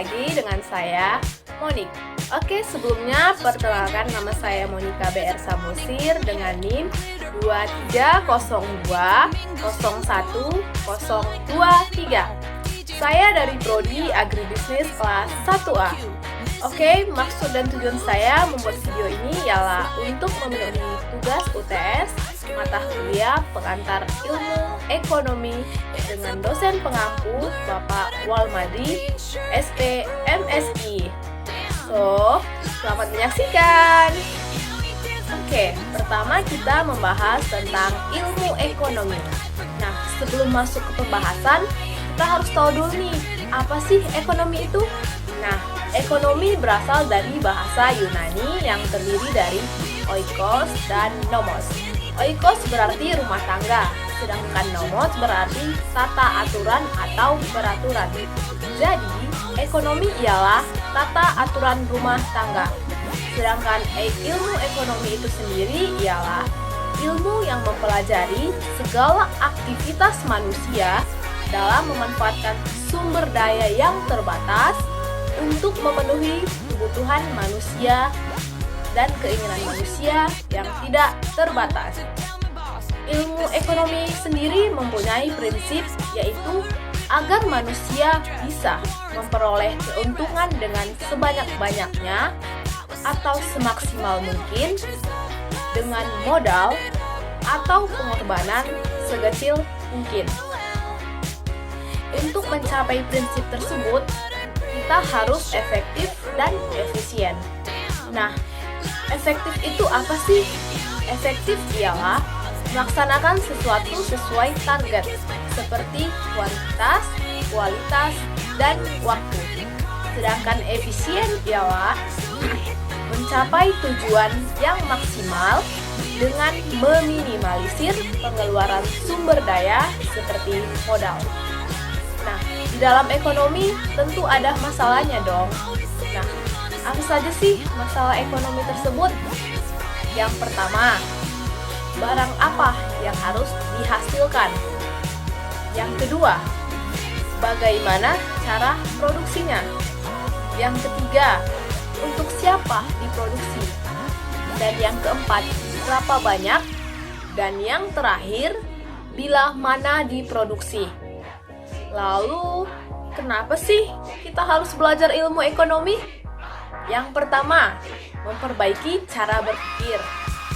lagi dengan saya, Monik. Oke, sebelumnya perkenalkan nama saya Monika BR Samosir dengan NIM 2302011023. Saya dari Prodi Agribisnis kelas 1A. Oke, maksud dan tujuan saya membuat video ini ialah untuk memenuhi tugas UTS mata kuliah pengantar ilmu ekonomi dengan dosen pengampu Bapak Walmadi, SP MSI. So, selamat menyaksikan. Oke, pertama kita membahas tentang ilmu ekonomi. Nah, sebelum masuk ke pembahasan, kita harus tahu dulu nih, apa sih ekonomi itu? Nah, ekonomi berasal dari bahasa Yunani yang terdiri dari oikos dan nomos. Oikos berarti rumah tangga, sedangkan nomos berarti tata aturan atau peraturan. Jadi, ekonomi ialah tata aturan rumah tangga. Sedangkan ilmu ekonomi itu sendiri ialah ilmu yang mempelajari segala aktivitas manusia dalam memanfaatkan sumber daya yang terbatas untuk memenuhi kebutuhan manusia dan keinginan manusia yang tidak terbatas. Ilmu ekonomi sendiri mempunyai prinsip yaitu agar manusia bisa memperoleh keuntungan dengan sebanyak-banyaknya atau semaksimal mungkin dengan modal atau pengorbanan sekecil mungkin. Untuk mencapai prinsip tersebut, kita harus efektif dan efisien. Nah, efektif itu apa sih? Efektif ialah melaksanakan sesuatu sesuai target, seperti kuantitas, kualitas, dan waktu. Sedangkan efisien ialah mencapai tujuan yang maksimal dengan meminimalisir pengeluaran sumber daya seperti modal. Nah, di dalam ekonomi tentu ada masalahnya dong. Nah, apa saja sih masalah ekonomi tersebut? Yang pertama, barang apa yang harus dihasilkan? Yang kedua, bagaimana cara produksinya? Yang ketiga, untuk siapa diproduksi? Dan yang keempat, berapa banyak? Dan yang terakhir, bila mana diproduksi? Lalu, kenapa sih kita harus belajar ilmu ekonomi? Yang pertama, memperbaiki cara berpikir.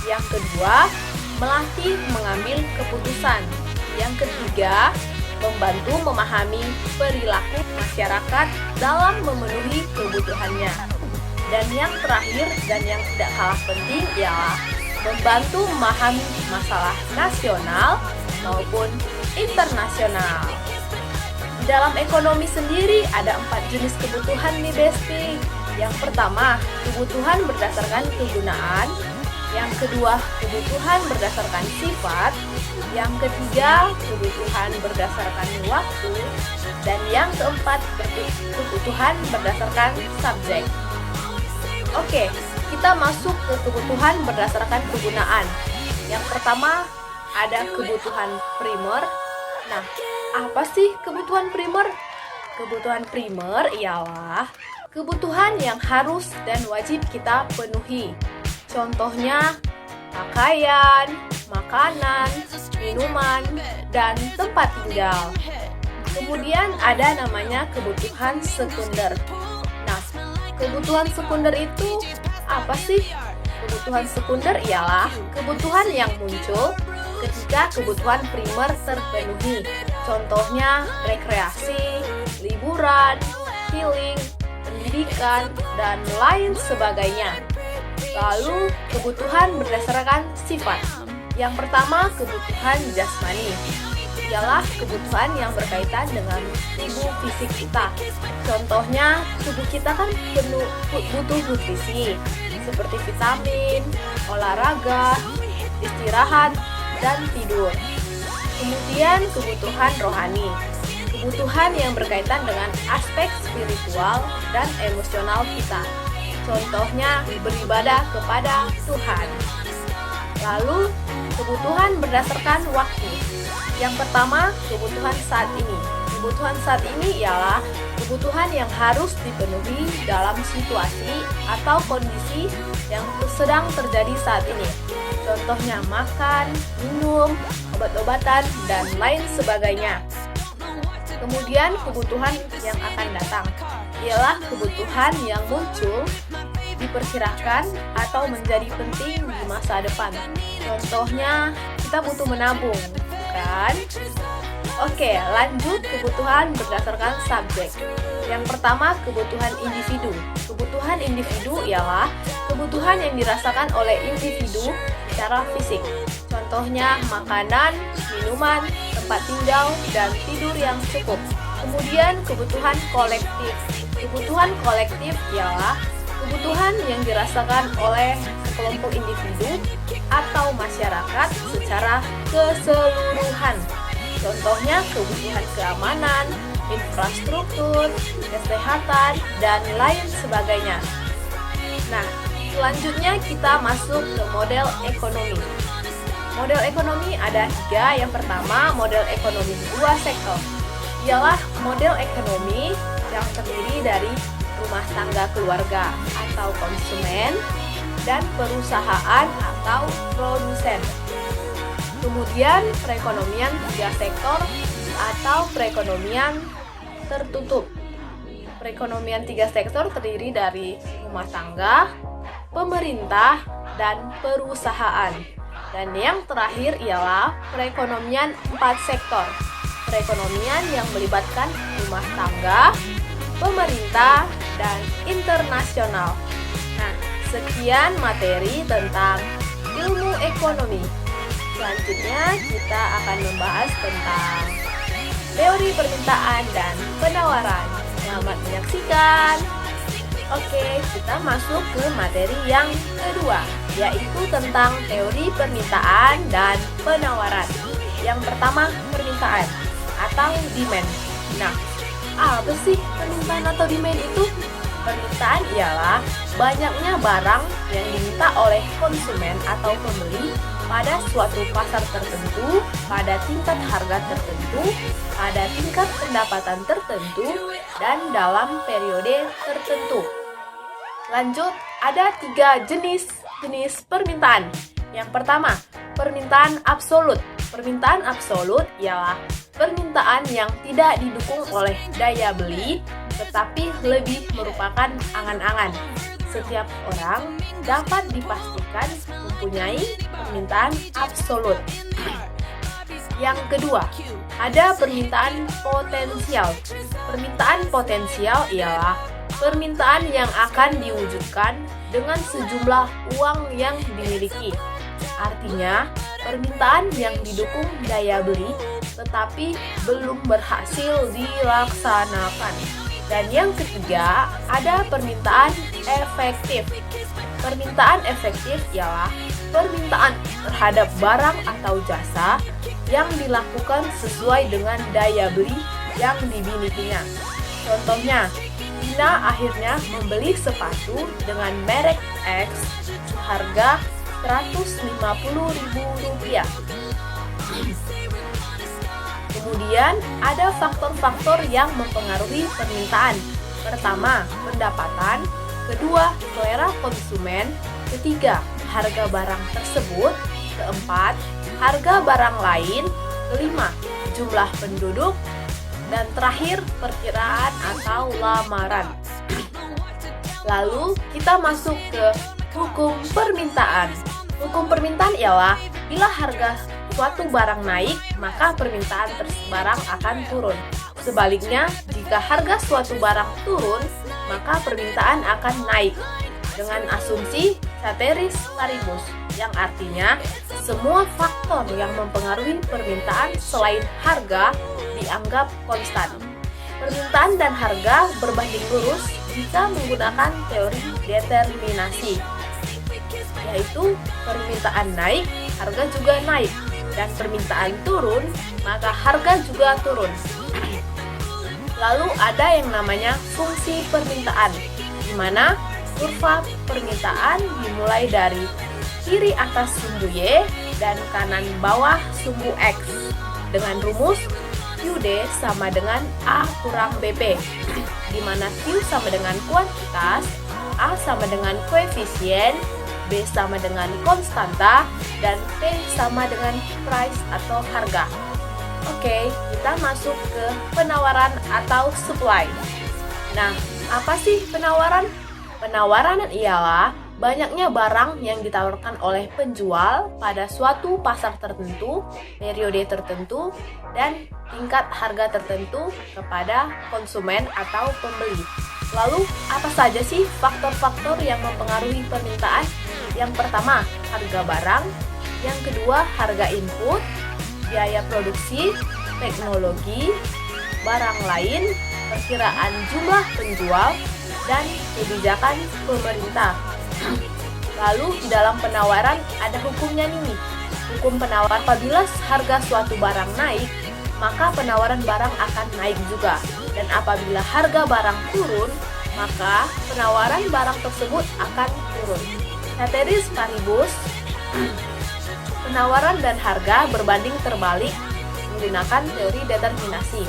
Yang kedua, melatih mengambil keputusan. Yang ketiga, membantu memahami perilaku masyarakat dalam memenuhi kebutuhannya. Dan yang terakhir dan yang tidak kalah penting ialah membantu memahami masalah nasional maupun internasional. Di dalam ekonomi sendiri ada 4 jenis kebutuhan nih Besti. Yang pertama, kebutuhan berdasarkan kegunaan. Yang kedua, kebutuhan berdasarkan sifat. Yang ketiga, kebutuhan berdasarkan waktu. Dan yang keempat, kebutuhan berdasarkan subjek. Oke, kita masuk ke kebutuhan berdasarkan kegunaan. Yang pertama, ada kebutuhan primer. Nah, apa sih kebutuhan primer? Kebutuhan primer ialah kebutuhan yang harus dan wajib kita penuhi. Contohnya, pakaian, makanan, minuman, dan tempat tinggal. Kemudian ada namanya kebutuhan sekunder. Nah, kebutuhan sekunder itu apa sih? Kebutuhan sekunder ialah kebutuhan yang muncul ketika kebutuhan primer terpenuhi. Contohnya rekreasi, liburan, healing, pendidikan, dan lain sebagainya. Lalu kebutuhan berdasarkan sifat. Yang pertama, kebutuhan jasmani. Ialah kebutuhan yang berkaitan dengan tubuh fisik kita. Contohnya, tubuh kita kan butuh nutrisi seperti vitamin, olahraga, istirahat, dan tidur. Kemudian kebutuhan rohani, kebutuhan yang berkaitan dengan aspek spiritual dan emosional kita. Contohnya beribadah kepada Tuhan. Lalu kebutuhan berdasarkan waktu. Yang pertama, kebutuhan saat ini, Kebutuhan saat ini ialah kebutuhan yang harus dipenuhi dalam situasi atau kondisi yang sedang terjadi saat ini. Contohnya makan, minum, obat-obatan, dan lain sebagainya. Kemudian kebutuhan yang akan datang ialah kebutuhan yang muncul, diperkirakan, atau menjadi penting di masa depan. Contohnya kita butuh menabung, kan? Oke, lanjut kebutuhan berdasarkan subjek. Yang pertama, kebutuhan individu. Kebutuhan individu ialah kebutuhan yang dirasakan oleh individu secara fisik. Contohnya makanan, minuman, tempat tinggal, dan tidur yang cukup. Kemudian kebutuhan kolektif. Kebutuhan kolektif ialah kebutuhan yang dirasakan oleh sekelompok individu atau masyarakat secara keseluruhan. Contohnya kebutuhan keamanan, infrastruktur, kesehatan, dan lain sebagainya. Nah, selanjutnya kita masuk ke model ekonomi. Model ekonomi ada 3. Yang pertama, model ekonomi 2 sektor. Ialah model ekonomi yang terdiri dari rumah tangga keluarga atau konsumen dan perusahaan atau produsen. Kemudian perekonomian 3 sektor atau perekonomian tertutup. Perekonomian 3 sektor terdiri dari rumah tangga, pemerintah, dan perusahaan. Dan yang terakhir ialah perekonomian 4 sektor. Perekonomian yang melibatkan rumah tangga, pemerintah, dan internasional. Nah, sekian materi tentang ilmu ekonomi. Selanjutnya kita akan membahas tentang teori permintaan dan penawaran. Selamat menyaksikan. Oke, kita masuk ke materi yang kedua, yaitu tentang teori permintaan dan penawaran. Yang pertama, permintaan atau demand. Nah, apa sih permintaan atau demand itu? Permintaan ialah banyaknya barang yang diminta oleh konsumen atau pembeli pada suatu pasar tertentu, pada tingkat harga tertentu, pada tingkat pendapatan tertentu, dan dalam periode tertentu. Lanjut, ada 3 jenis permintaan. Yang pertama, permintaan absolut. Permintaan absolut ialah permintaan yang tidak didukung oleh daya beli, tetapi lebih merupakan angan-angan. Setiap orang dapat dipastikan mempunyai permintaan absolut. Yang kedua, ada permintaan potensial. Permintaan potensial ialah permintaan yang akan diwujudkan dengan sejumlah uang yang dimiliki. Artinya, permintaan yang didukung daya beli tetapi belum berhasil dilaksanakan. Dan yang ketiga, ada permintaan efektif. Permintaan efektif ialah permintaan terhadap barang atau jasa yang dilakukan sesuai dengan daya beli yang dimilikinya. Contohnya, Tina akhirnya membeli sepatu dengan merek X seharga Rp150.000. Kemudian ada faktor-faktor yang mempengaruhi permintaan. Pertama, pendapatan. Kedua, selera konsumen. Ketiga, harga barang tersebut. Keempat, harga barang lain. Kelima, jumlah penduduk. Dan terakhir, perkiraan atau lamaran. Lalu kita masuk ke hukum permintaan. Hukum permintaan ialah bila harga suatu barang naik, maka permintaan barang akan turun. Sebaliknya, jika harga suatu barang turun, maka permintaan akan naik. Dengan asumsi ceteris paribus, yang artinya semua faktor yang mempengaruhi permintaan selain harga dianggap konstan. Permintaan dan harga berbanding lurus jika menggunakan teori determinasi, yaitu permintaan naik, harga juga naik, dan permintaan turun, maka harga juga turun. Lalu ada yang namanya fungsi permintaan, di mana kurva permintaan dimulai dari kiri atas sumbu Y dan kanan bawah sumbu X dengan rumus QD sama dengan A kurang BP, di mana Q sama dengan kuantitas, A sama dengan koefisien, B sama dengan konstanta, dan P sama dengan price atau harga. Oke, kita masuk ke penawaran atau supply. Nah, apa sih penawaran? Penawaran ialah banyaknya barang yang ditawarkan oleh penjual pada suatu pasar tertentu, periode tertentu, dan tingkat harga tertentu kepada konsumen atau pembeli. Lalu, apa saja sih faktor-faktor yang mempengaruhi permintaan? Yang pertama, harga barang. Yang kedua, harga input, biaya produksi, teknologi, barang lain, perkiraan jumlah penjual, dan kebijakan pemerintah. Lalu di dalam penawaran ada hukumnya nih. Hukum penawar, apabila harga suatu barang naik, maka penawaran barang akan naik juga. Dan apabila harga barang turun, maka penawaran barang tersebut akan turun. Ceteris paribus, penawaran dan harga berbanding terbalik menggunakan teori determinasi.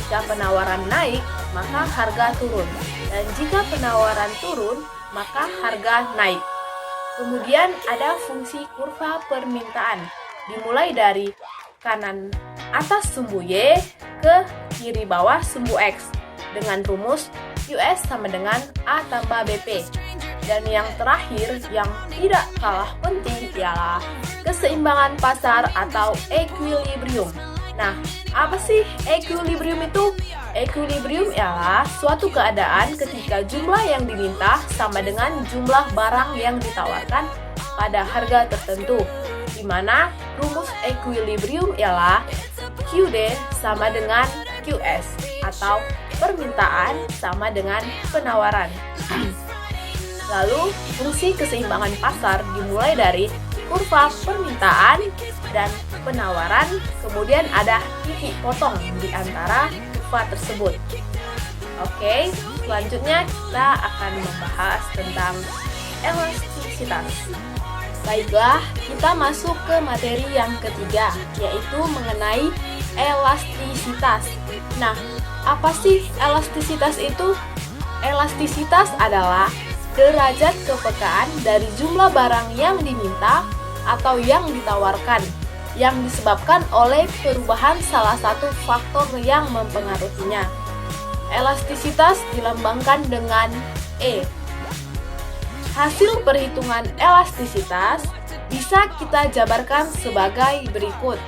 Jika penawaran naik, maka harga turun. Dan jika penawaran turun, maka harga naik. Kemudian ada fungsi kurva permintaan. Dimulai dari kanan atas sumbu Y ke kiri bawah sumbu X dengan rumus QS sama dengan A tambah BP. Dan yang terakhir yang tidak kalah penting ialah keseimbangan pasar atau equilibrium. Nah, apa sih equilibrium itu? Equilibrium ialah suatu keadaan ketika jumlah yang diminta sama dengan jumlah barang yang ditawarkan pada harga tertentu, di mana rumus equilibrium ialah QD sama dengan QS atau permintaan sama dengan penawaran. Lalu, fungsi keseimbangan pasar dimulai dari kurva permintaan dan penawaran, kemudian ada titik potong di antara kurva tersebut. Oke, selanjutnya kita akan membahas tentang elastisitas. Baiklah, kita masuk ke materi yang ketiga, yaitu mengenai elastisitas. Nah, apa sih elastisitas itu? Elastisitas adalah derajat kepekaan dari jumlah barang yang diminta atau yang ditawarkan, yang disebabkan oleh perubahan salah satu faktor yang mempengaruhinya. Elastisitas dilambangkan dengan E. Hasil perhitungan elastisitas bisa kita jabarkan sebagai berikut.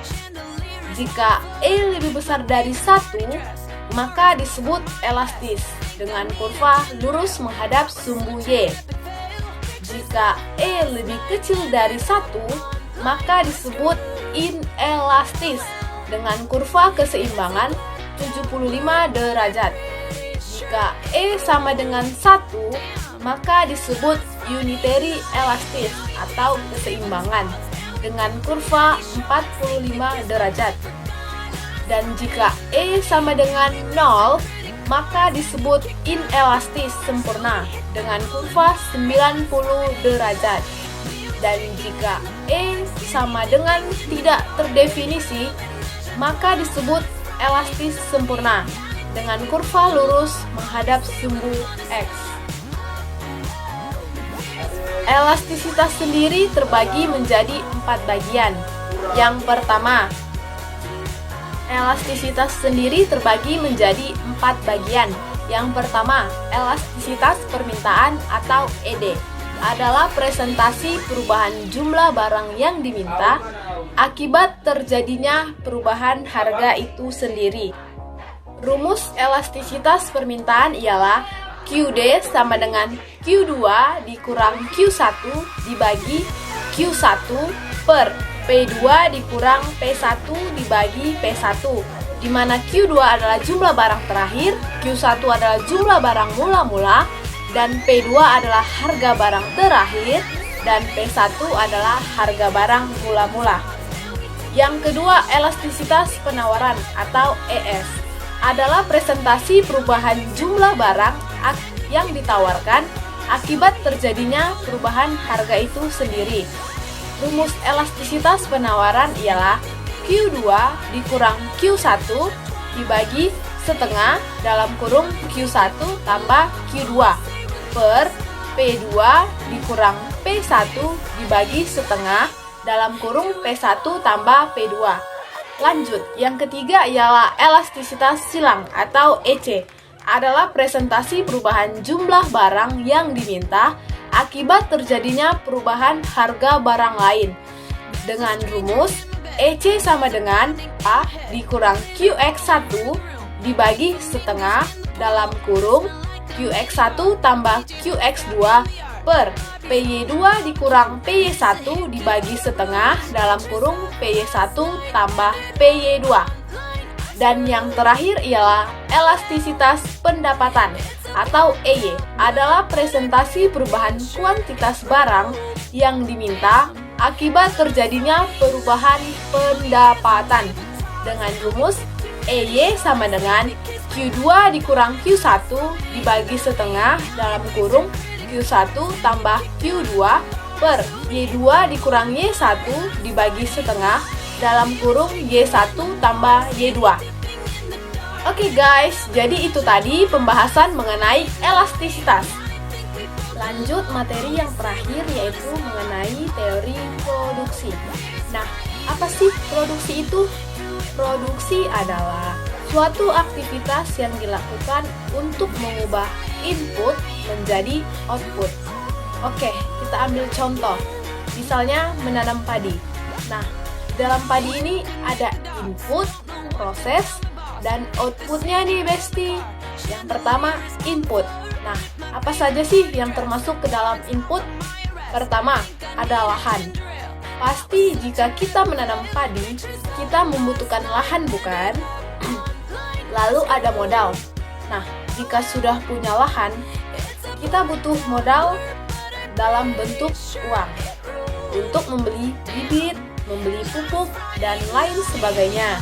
Jika E lebih besar dari 1, maka disebut elastis dengan kurva lurus menghadap sumbu Y. Jika E lebih kecil dari 1, maka disebut inelastis dengan kurva keseimbangan 75 derajat. Jika E sama dengan 1, maka disebut unitary elastis atau keseimbangan dengan kurva 45 derajat. Dan jika E sama dengan 0, maka disebut inelastis sempurna dengan kurva 90 derajat. Dan jika E sama dengan tidak terdefinisi, maka disebut elastis sempurna dengan kurva lurus menghadap sumbu X. Elastisitas sendiri terbagi menjadi 4 bagian. Yang pertama, elastisitas sendiri terbagi menjadi 4 bagian. Yang pertama, elastisitas permintaan atau ED adalah presentasi perubahan jumlah barang yang diminta akibat terjadinya perubahan harga itu sendiri. Rumus elastisitas permintaan ialah QD sama dengan Q2 dikurang Q1 dibagi Q1 per P2 dikurang P1 dibagi P1, di mana Q2 adalah jumlah barang terakhir, Q1 adalah jumlah barang mula-mula, dan P2 adalah harga barang terakhir, dan P1 adalah harga barang mula-mula. Yang kedua, elastisitas penawaran atau ES adalah presentasi perubahan jumlah barang yang ditawarkan akibat terjadinya perubahan harga itu sendiri. Rumus elastisitas penawaran ialah Q2 dikurang Q1 dibagi setengah dalam kurung Q1 tambah Q2 per P2 dikurang P1 dibagi setengah dalam kurung P1 tambah P2. Lanjut, yang ketiga ialah elastisitas silang atau EC, adalah presentasi perubahan jumlah barang yang diminta akibat terjadinya perubahan harga barang lain. Dengan rumus EC sama dengan A dikurang QX1 dibagi setengah dalam kurung QX1 tambah QX2 per PY2 dikurang PY1 dibagi setengah dalam kurung PY1 tambah PY2. Dan yang terakhir ialah elastisitas pendapatan atau EY, adalah presentasi perubahan kuantitas barang yang diminta akibat terjadinya perubahan pendapatan. Dengan rumus EY sama dengan Q2 dikurang Q1 dibagi setengah dalam kurung Q1 tambah Q2 per Y2 dikurang Y1 dibagi setengah dalam kurung Y1 tambah Y2. Oke guys, jadi itu tadi pembahasan mengenai elastisitas. Lanjut materi yang terakhir yaitu mengenai teori produksi. Nah, apa sih produksi itu? Produksi adalah suatu aktivitas yang dilakukan untuk mengubah input menjadi output. Oke, kita ambil contoh. Misalnya menanam padi. Nah, dalam padi ini ada input, proses, dan outputnya nih Besti. Yang pertama, input. Nah, apa saja sih yang termasuk ke dalam input? Pertama, ada lahan. Pasti jika kita menanam padi, kita membutuhkan lahan bukan? Lalu ada modal. Nah, jika sudah punya lahan, kita butuh modal dalam bentuk uang untuk membeli bibit, membeli pupuk, dan lain sebagainya.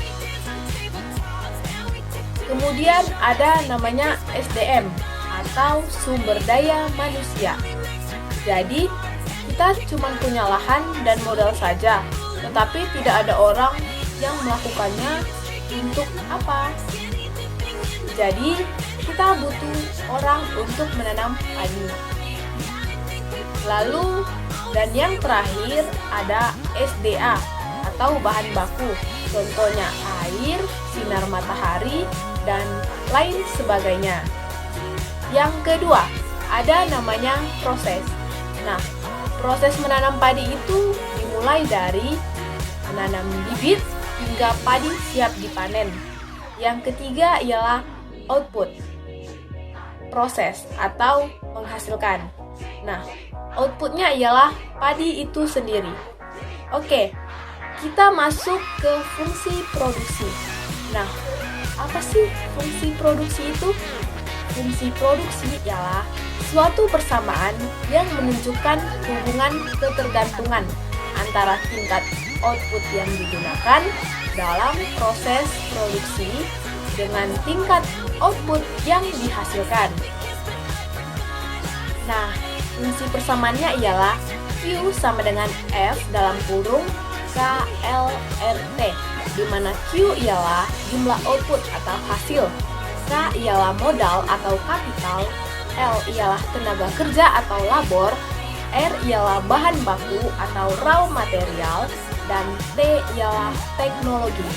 Kemudian ada namanya SDM atau sumber daya manusia. Jadi, kita cuma punya lahan dan modal saja, tetapi tidak ada orang yang melakukannya untuk apa? Jadi, kita butuh orang untuk menanam padi. Lalu, dan yang terakhir ada SDA atau bahan baku. Contohnya air, sinar matahari, dan lain sebagainya. Yang kedua, ada namanya proses. Nah, proses menanam padi itu dimulai dari menanam bibit hingga padi siap dipanen. Yang ketiga ialah output, proses atau menghasilkan. Nah, outputnya ialah padi itu sendiri. Oke, kita masuk ke fungsi produksi. Nah, apa sih fungsi produksi itu? Fungsi produksi ialah suatu persamaan yang menunjukkan hubungan ketergantungan antara tingkat output yang digunakan dalam proses produksi dengan tingkat output yang dihasilkan. Nah, fungsi persamaannya ialah Q sama dengan F dalam kurung KLRT, di mana Q ialah jumlah output atau hasil, K ialah modal atau kapital, L ialah tenaga kerja atau labor, R ialah bahan baku atau raw material, dan T ialah teknologi.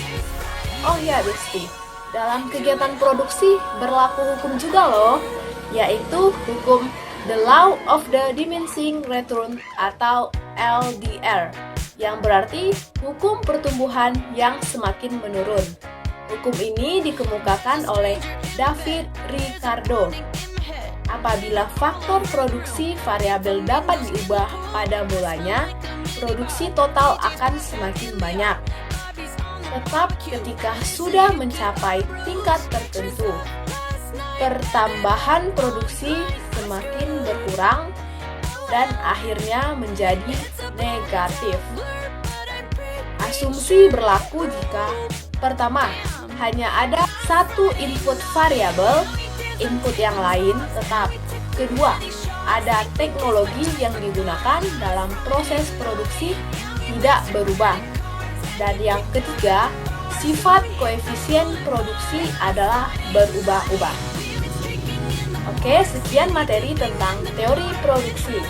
Oh ya Besti, dalam kegiatan produksi berlaku hukum juga loh, yaitu hukum The Law of the Diminishing Return atau LDR, yang berarti hukum pertumbuhan yang semakin menurun. Hukum ini dikemukakan oleh David Ricardo. Apabila faktor produksi variabel dapat diubah pada mulanya, produksi total akan semakin banyak. Tetap ketika sudah mencapai tingkat tertentu, pertambahan produksi semakin berkurang dan akhirnya menjadi negatif. Asumsi berlaku jika pertama, hanya ada satu input variabel, input yang lain tetap. Kedua, ada teknologi yang digunakan dalam proses produksi tidak berubah. Dan yang ketiga, sifat koefisien produksi adalah berubah-ubah. Oke, sekian materi tentang teori produksi.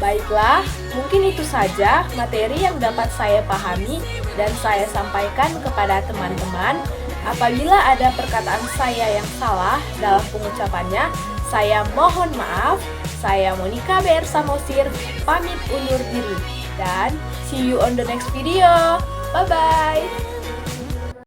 Baiklah, mungkin itu saja materi yang dapat saya pahami dan saya sampaikan kepada teman-teman. Apabila ada perkataan saya yang salah dalam pengucapannya, saya mohon maaf. Saya Monica BR Samosir, pamit undur diri. Dan see you on the next video. Bye-bye.